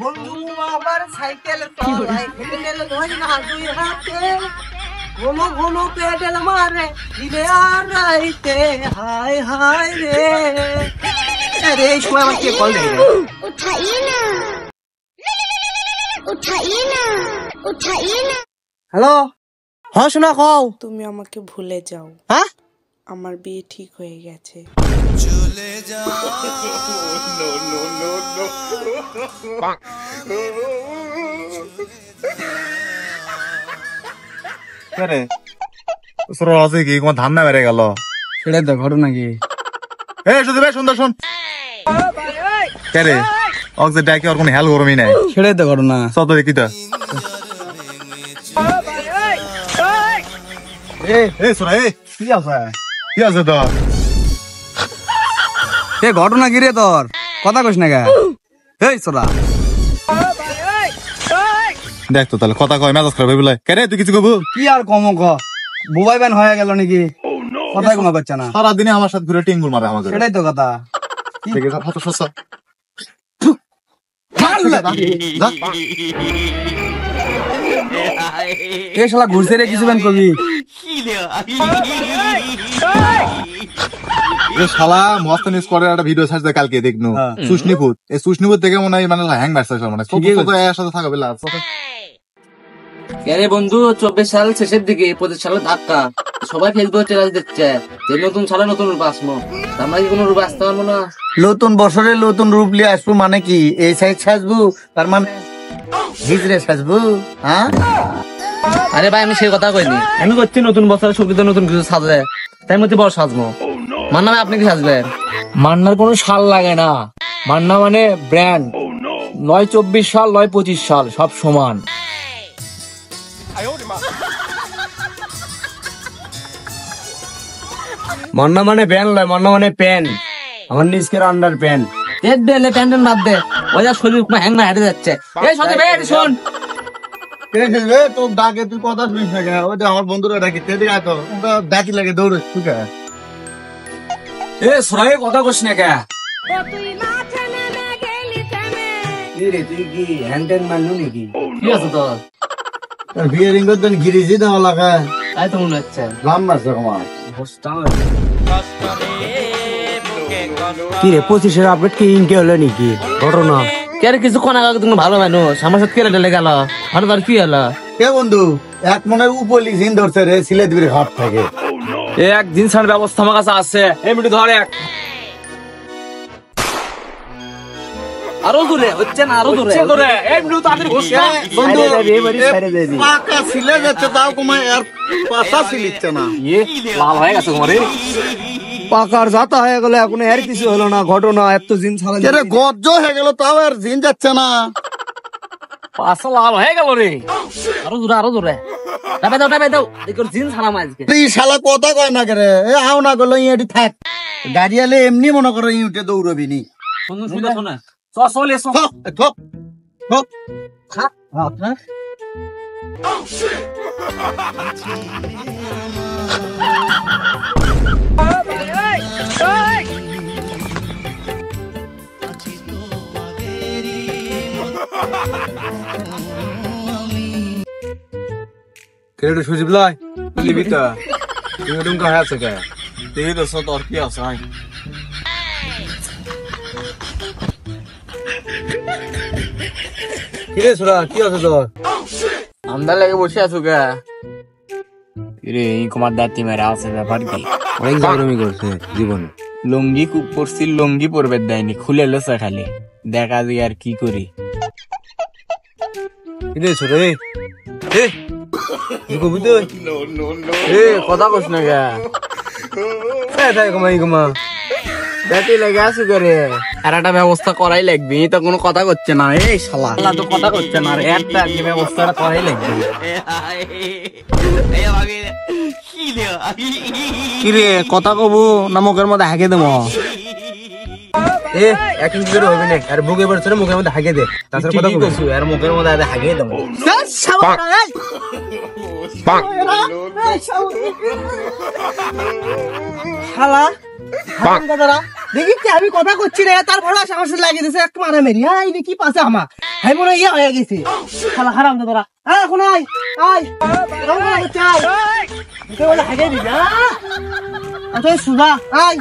বন্ধু আবার সাইকেল চালায় হেডেল ধরে না দুই হাতে ঘন ঘন পেডেল মারে দিনে আর রাইতে হায় হায় রে আরে এই সময় আমার কে কল দেয় उठाइए ना उठाइए ना उठाइए ना। হ্যালো হ্যাঁ শোনা কও তুমি আমাকে ভুলে যাও, হ্যাঁ আমার বিয়ে ঠিক হয়ে গেছে। চলে যা রে তোর আছে কি কোন ধান না বেড়ে গেল সেটাই তো ঘটনা কি? এ শুধু ভাই সুন্দর শুন কে রে অক্সে ডাকি আর কোন হেল গরমই নাই সেটাই তো ঘটনা। সব দেখি তো এ সোনা এ কি আছে কি আছে তো এ ঘটনা কি রে তোর? কথা কইস না গা? এই সোরা দেখ তো তাহলে কথা কয় মেজাজ খারাপ হয়ে বলে কে রে তুই কিছু কব কি আর কম ক বুবাই ব্যান হয়ে গেল নাকি? কথাই কমা পাচ্ছে না। সারাদিনে আমার সাথে ঘুরে টিঙ্গুল মারে আমাকে সেটাই তো কথা। ঠিক আছে কত সস্তা এ শালা ঘুরছে রে কিছু ব্যান কবি শালা মস্ত নিউজ করে একটা ভিডিও ছাড়ছে কালকে দেখনু সুষ্ণীপুর এই সুষ্ণীপুর থেকে মনে হয় মানে হ্যাং মারছে মানে তো এর সাথে থাকা বেলা আরে বন্ধু 24 সাল শেষের দিকে 25 সালের ধাক্কা সবাই ফেসবুকে চ্যালেঞ্জ দিচ্ছে যে নতুন সালে নতুন রূপ আসবো আমরা কি কোনো রূপ আসতে পারবো না? নতুন বছরে নতুন রূপ নিয়ে আসবো মানে কি এই সাইজ সাজবো তার মানে হিজড়ে সাজবো? হ্যাঁ আরে ভাই আমি সেই কথা কইনি, আমি করছি নতুন বছরের সুবিধা নতুন কিছু সাজবে তাই মধ্যে বড় সাজবো। মান্না ভাই আপনি কি সাজবেন? মান্নার কোনো সাল লাগে না, মান্না মানে ব্র্যান্ড। নয় 24 সাল নয় 25 সাল সব সমান। মান্না মানে ব্যান্ড লয়, মান্না মানে প্যান। আমার নিজকের আন্ডার প্যান। দেখ দেলে প্যান্টন বাদ দে, ওই যা শরীর পুরো হ্যাং না হেঁটে যাচ্ছে। এই সত্যি ভাই শোন তোর ডাকে তুই কথা শুনিস না কেন? ওই যে আমার বন্ধুরা ডাকি তেদিকে আয় তো ডাকি লাগে দৌড়ে ঠিক আছে। এ সরাই কথা কইস না কে? কি রে তুই কি হ্যান্ডেন মানলু নাকি? কি আছে তোর? বিয়ে রিং করতে গিরিজি দেওয়া লাগে তাই তো মনে হচ্ছে লাম্বা আছে আমার কি রে 25-এর আপডেট কি ইনকে হলো নাকি ঘটনা? কে কিছু কোন আগে তুমি ভালো মানুষ আমার সাথে কেটে ঢেলে গেল হঠাৎ আর কি হলো? কে বন্ধু এক মনের উপলি জিন ধরছে রে সিলেটবির ঘাট থেকে। এক দিন ছাড় ব্যবস্থা আমার কাছে আছে। এই মিনিট ধর এক আরো দূরে হচ্ছে না, আরো দূরে করে এই মিনিট তাদের ঘোষণা বন্ধু পাকা সিলে যাচ্ছে তাও কমায় আর পাশা সিলিচ্ছে না। লাল হয়ে গেছে তোমার পাকার জাতা হয়ে গেল এখন আর কিছু হলো না। ঘটনা এত দিন ছাড়া কে রে গজ্জ হয়ে গেল তাও আর জিন যাচ্ছে না। পাশা লাল হয়ে গেল রে। আরো দূরে আরো দূরে টাবে দাও দেখো জিন ছাড়াম আজকে। তুই শালা কথা কয় না করে এ আও না করলো ইয়েটি থাক গাড়ি আলে এমনি মনে করো ইউটে দৌড়বি নি। শুনে শুনে চল এসো থপ থপ কেটে সুজিব লাই লিবিতা তুমি তুমি কাছে আছে কে? তুই তো সত আর কি আছে আই কি রে সুরা কি আছে তোর? আন্দার লাগে বসে আছো কে? রে এই কুমার দাঁতি মেরে আছে ব্যাপার কি? অনেক জাগরমি করছে জীবনে। লুঙ্গি পরছি, লুঙ্গি পরবে দেয়নি, খুলে লেছে খালি। দেখা যায় আর কি করি। কি রে সুরা এ কবি তো এ কথা কইস না কে? তাই কমাই কমা দাঁতি লেগে আছো করে আর একটা ব্যবস্থা করাই লাগবে। তো কোনো কথা করছে না এই শালা তো কথা করছে না। আর একটা কি ব্যবস্থাটা করাই লাগবে। কি রে কথা কবু না মুখের মধ্যে হাঁকে দেবো? এ এক ইঞ্চি করে হবে না আর বুকে পড়ছে মুখের মধ্যে হাগে দে তাছাড়া কথা কইছো আর মুখের মধ্যে হাঁকে দেবো। শালা দেখি আমি কথা করছি রে তার ভাড়া আমার সাথে লাগিয়ে দিছে এক মারা মেরি। হ্যাঁ কি পাশে আমার হাই মনে ইয়া হয়ে গেছে শালা হারাম দাদা এখন আয় আয় রং করা হচ্ছে আয় তুই বলে হাগে দিবি আচ্ছা সুধা আয়